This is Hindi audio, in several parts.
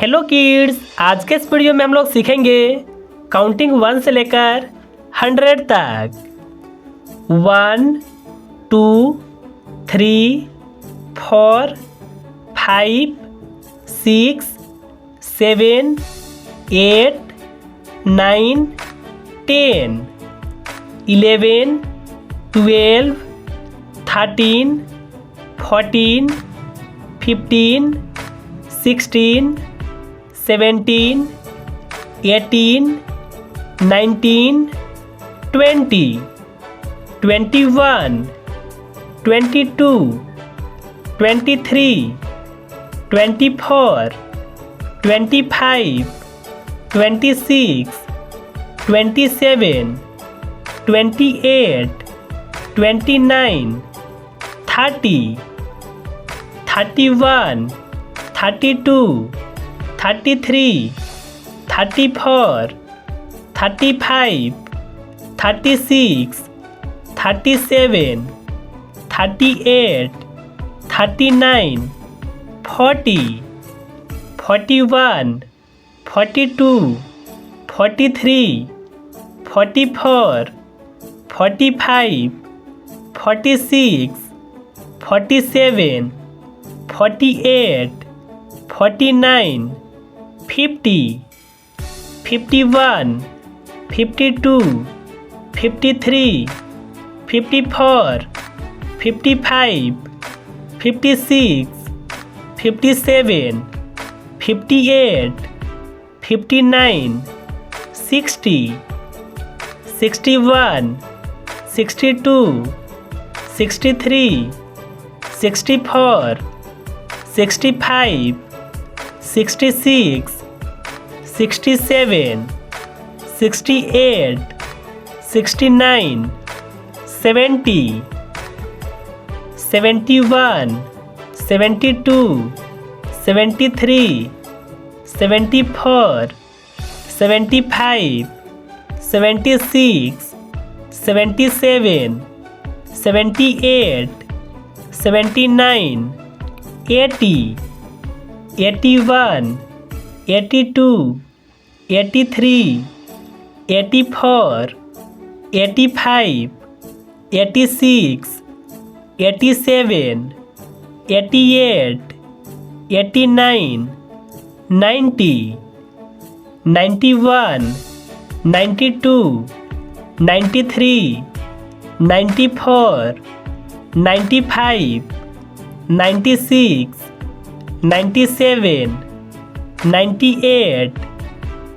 हेलो किड्स, आज के इस वीडियो में हम लोग सीखेंगे काउंटिंग 1 से लेकर 100 तक। 1 2 3 4 5 6 7 8 9 10 11 12 13 14 15 16 17 18 19 20 21 22 23 24 25 26 27 28 29 30 31 32 33 34 35 36 37 38 39 40 41 42 43 44 45 46 47 48 49 50 51 52 53 54 55 56 57 58 59 60 61 62 63 64 65 66 67 68 69 70 71 72 73 74 75 76 77 78 79 80 81 82 83 84 85 86 87 88 89 90 91 92 93 94 95 96 97 98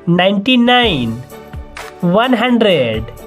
99 100